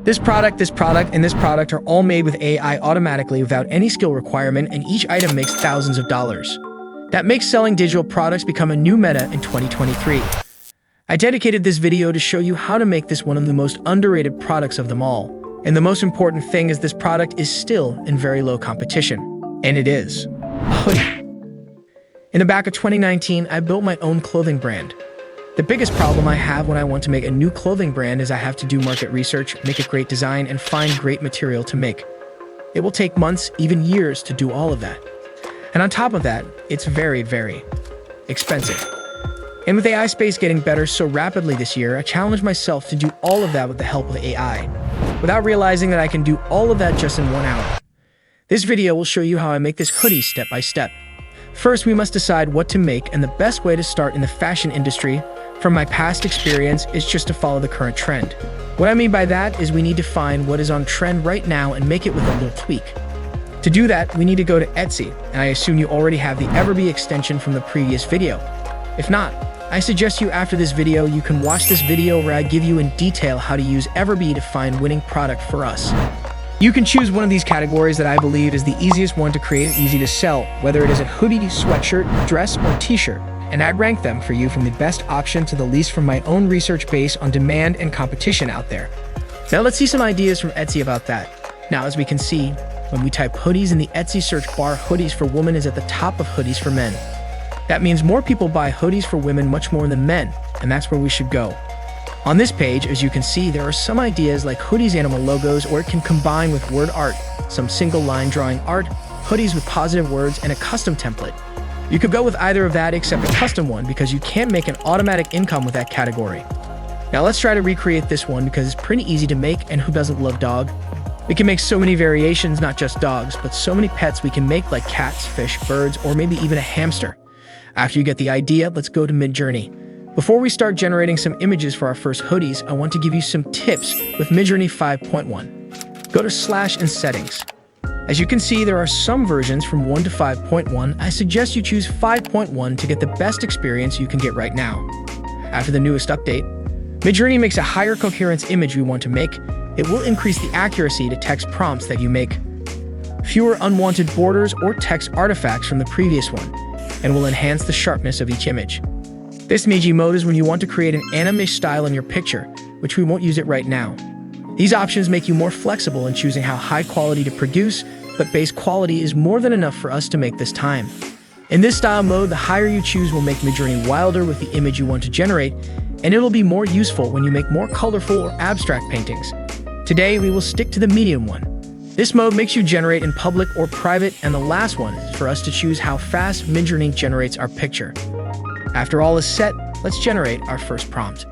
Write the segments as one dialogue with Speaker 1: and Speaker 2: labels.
Speaker 1: and this product are all made with AI automatically without any skill requirement, and each item makes thousands of dollars. That makes selling digital products become a new meta in 2023. I dedicated this video to show you how to make this one of the most underrated products of them all. And the most important thing is this product is still in very low competition. And it is a hoodie. In the back of 2019, I built my own clothing brand. The biggest problem I have when I want to make a new clothing brand is I have to do market research, make a great design, and find great material to make. It will take months, even years, to do all of that. And on top of that, it's very, very expensive. And with AI space getting better so rapidly this year, I challenged myself to do all of that with the help of AI, without realizing that I can do all of that just in 1 hour. This video will show you how I make this hoodie step by step. First, we must decide what to make, and the best way to start in the fashion industry, from my past experience, is just to follow the current trend. What I mean by that is we need to find what is on trend right now and make it with a little tweak. To do that, we need to go to Etsy, and I assume you already have the Everbee extension from the previous video. If not, I suggest you after this video, you can watch this video where I give you in detail how to use Everbee to find winning product for us. You can choose one of these categories that I believe is the easiest one to create and easy to sell, whether it is a hoodie, sweatshirt, dress, or t-shirt, and I'd rank them for you from the best option to the least from my own research based on demand and competition out there. Now let's see some ideas from Etsy about that. Now, as we can see, when we type hoodies in the Etsy search bar, hoodies for women is at the top of hoodies for men. That means more people buy hoodies for women much more than men, and that's where we should go. On this page, as you can see, there are some ideas like hoodies animal logos, or it can combine with word art, some single line drawing art, hoodies with positive words, and a custom template. You could go with either of that except a custom one because you can't make an automatic income with that category. Now let's try to recreate this one because it's pretty easy to make, and who doesn't love dog? We can make so many variations, not just dogs, but so many pets we can make like cats, fish, birds, or maybe even a hamster. After you get the idea, let's go to Midjourney. Before we start generating some images for our first hoodies, I want to give you some tips with Midjourney 5.1. Go to Slash and Settings. As you can see, there are some versions from 1 to 5.1. I suggest you choose 5.1 to get the best experience you can get right now. After the newest update, Midjourney makes a higher coherence image we want to make. It will increase the accuracy to text prompts that you make, fewer unwanted borders or text artifacts from the previous one, and will enhance the sharpness of each image. This Miji mode is when you want to create an anime style in your picture, which we won't use it right now. These options make you more flexible in choosing how high quality to produce, but base quality is more than enough for us to make this time. In this style mode, the higher you choose will make Midjourney wilder with the image you want to generate, and it'll be more useful when you make more colorful or abstract paintings. Today, we will stick to the medium one. This mode makes you generate in public or private, and the last one is for us to choose how fast Midjourney generates our picture. After all is set, let's generate our first prompt.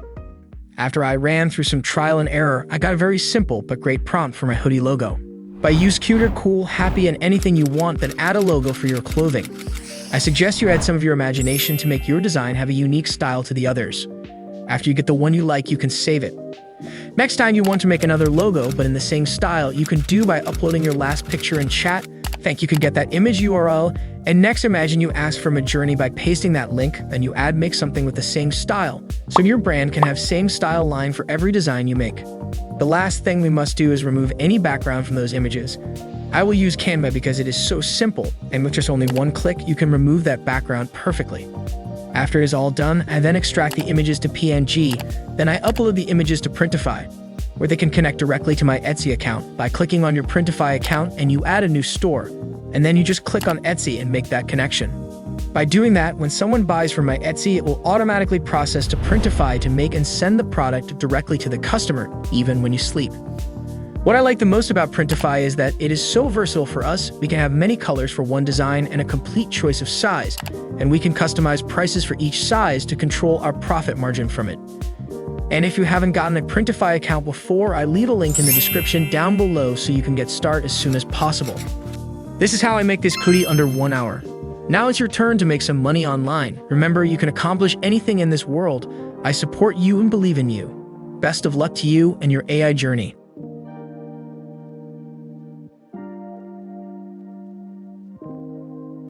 Speaker 1: After I ran through some trial and error, I got a very simple but great prompt for my hoodie logo. By use cuter, cool, happy, and anything you want, then add a logo for your clothing. I suggest you add some of your imagination to make your design have a unique style to the others. After you get the one you like, you can save it. Next time you want to make another logo, but in the same style, you can do by uploading your last picture in chat. You can get that image URL, and next imagine you ask for Midjourney by pasting that link, then you make something with the same style, so your brand can have same style line for every design you make. The last thing we must do is remove any background from those images. I will use Canva because it is so simple, and with just only one click, you can remove that background perfectly. After it is all done, I then extract the images to PNG, then I upload the images to Printify, where they can connect directly to my Etsy account by clicking on your Printify account, and you add a new store, and then you just click on Etsy and make that connection. By doing that, when someone buys from my Etsy, it will automatically process to Printify to make and send the product directly to the customer, even when you sleep. What I like the most about Printify is that it is so versatile for us. We can have many colors for one design and a complete choice of size, and we can customize prices for each size to control our profit margin from it. And if you haven't gotten a Printify account before, I leave a link in the description down below so you can get started as soon as possible. This is how I make this hoodie under 1 hour. Now it's your turn to make some money online. Remember, you can accomplish anything in this world. I support you and believe in you. Best of luck to you and your AI journey.